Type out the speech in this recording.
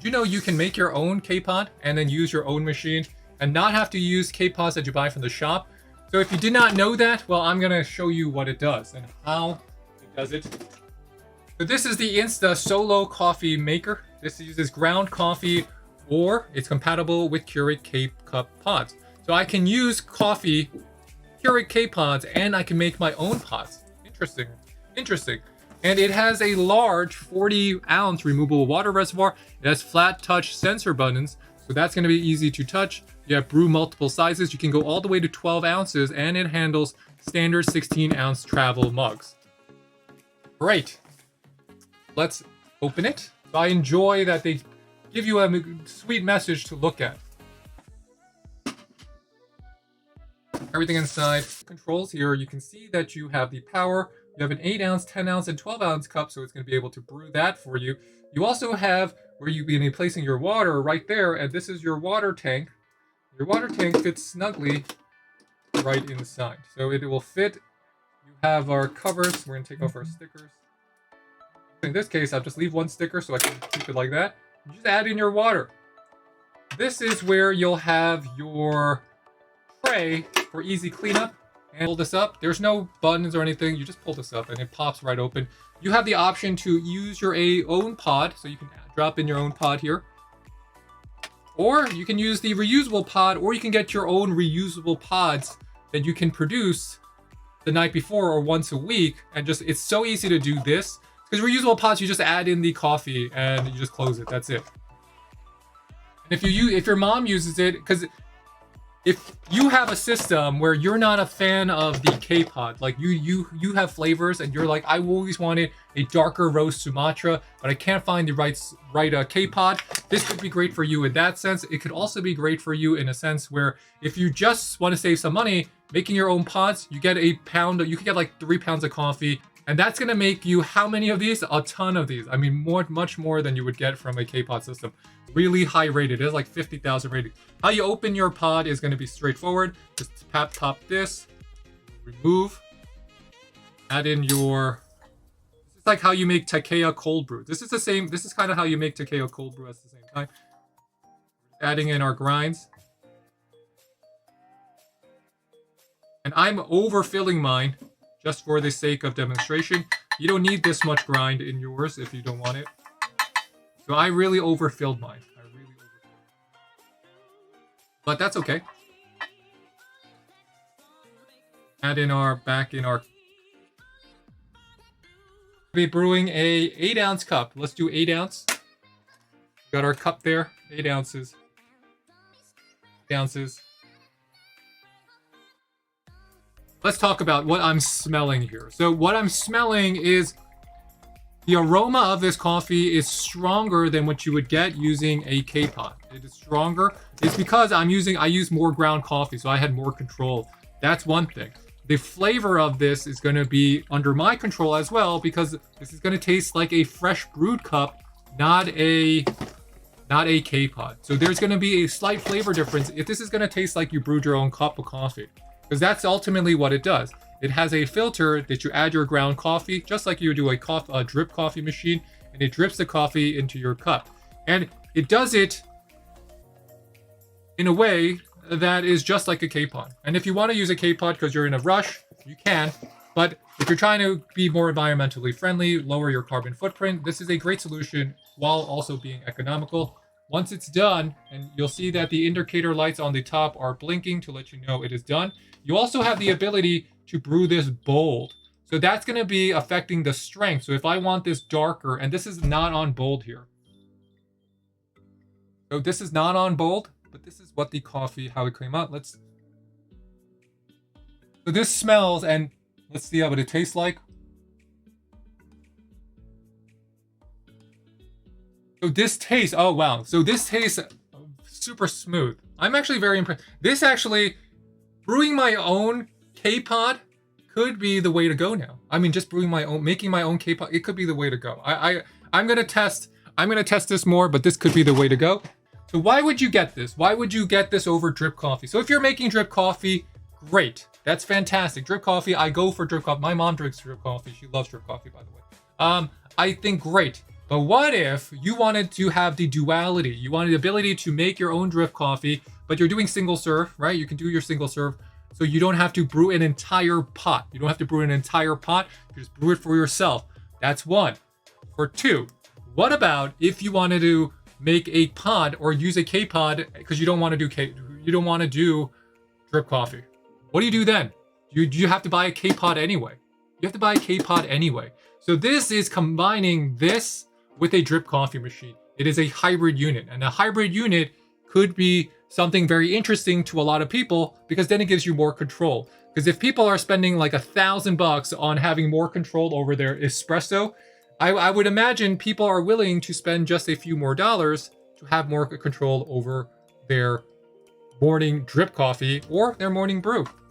you know you can make your own K-Pod and then use your own machine and not have to use K-Pods that you buy from the shop? So if you did not know that, well, I'm gonna show you what it does and how it does it. So this is the Insta Solo Coffee Maker. This uses ground coffee, or it's compatible with Keurig K-Cup pods. So I can use coffee, Keurig K-Pods, and I can make my own pods. Interesting, interesting. And it has a large 40-ounce removable water reservoir. It has flat touch sensor buttons, so that's gonna be easy to touch. You have brew multiple sizes. You can go all the way to 12 ounces, and it handles standard 16-ounce travel mugs. Great. Let's open it. So I enjoy that they give you a sweet message to look at. Everything inside. Controls here, you can see that you have the power. You have an 8-ounce, 10-ounce, and 12-ounce cup, so it's going to be able to brew that for you. You also have where you'll be placing your water right there, and this is your water tank. Your water tank fits snugly right inside. So it will fit. You have our covers. We're going to take off our stickers. In this case, I'll just leave one sticker so I can keep it like that. You just add in your water. This is where you'll have your tray for easy cleanup. And pull this up. There's no buttons or anything. You just pull this up and it pops right open. You have the option to use your own pod, so you can drop in your own pod here. Or you can use the reusable pod, or you can get your own reusable pods that you can produce the night before or once a week. And just, it's so easy to do this. Because reusable pods, you just add in the coffee and you just close it. That's it. And if your mom uses it, because if you have a system where you're not a fan of the K-Pod, like you have flavors and you're like, I always wanted a darker roast Sumatra, but I can't find the right K-Pod, this could be great for you in that sense. It could also be great for you in a sense where if you just want to save some money, making your own pods, you get you could get like 3 pounds of coffee. And that's going to make you how many of these? A ton of these. I mean, much more than you would get from a K-Pod system. Really high rated. It has like 50,000 rating. How you open your pod is going to be straightforward. Just pop this, remove, add in your... This is like how you make Takea cold brew. This is the same. This is kind of how you make Takea cold brew at the same time. Adding in our grinds. And I'm overfilling mine. Just for the sake of demonstration. You don't need this much grind in yours if you don't want it. So I really overfilled mine. But that's okay. Add in back in our... We'll be brewing a 8-ounce cup. Let's do 8 ounce. Got our cup there, 8 ounces. 8 ounces. Let's talk about what I'm smelling here. So what I'm smelling is the aroma of this coffee is stronger than what you would get using a K-Pod. It is stronger. It's because I use more ground coffee, so I had more control. That's one thing. The flavor of this is going to be under my control as well, because this is going to taste like a fresh brewed cup, not a K-Pod. So there's going to be a slight flavor difference if this is going to taste like you brewed your own cup of coffee. Because that's ultimately what it does. It has a filter that you add your ground coffee, just like you would do a drip coffee machine, and it drips the coffee into your cup. And it does it in a way that is just like a K-Pod. And if you want to use a K-Pod because you're in a rush, you can. But if you're trying to be more environmentally friendly, lower your carbon footprint, this is a great solution while also being economical. Once it's done, and you'll see that the indicator lights on the top are blinking to let you know it is done. You also have the ability to brew this bold. So that's going to be affecting the strength. So if I want this darker, and this is not on bold here. So this is not on bold, but this is what the coffee, how it came out. So this smells, and let's see what it tastes like. So this tastes, oh wow. So this tastes super smooth. I'm actually very impressed. This actually, brewing my own K-Pod could be the way to go now. I mean, just brewing my own, making my own K-Pod, it could be the way to go. I'm gonna test this more, but this could be the way to go. So why would you get this? Why would you get this over drip coffee? So if you're making drip coffee, great. That's fantastic. Drip coffee, I go for drip coffee. My mom drinks drip coffee. She loves drip coffee, by the way. I think great. But what if you wanted to have the duality? You wanted the ability to make your own drip coffee, but you're doing single serve, right? You can do your single serve. So you don't have to brew an entire pot. You don't have to brew an entire pot. You just brew it for yourself. That's one. For two, what about if you wanted to make a pod or use a K-pod because you don't want to do drip coffee? What do you do then? You have to buy a K-pod anyway. You have to buy a K-pod anyway. So this is combining this with a drip coffee machine. It is a hybrid unit, and a hybrid unit could be something very interesting to a lot of people because then it gives you more control. Because if people are spending like $1,000 on having more control over their espresso, I would imagine people are willing to spend just a few more dollars to have more control over their morning drip coffee or their morning brew.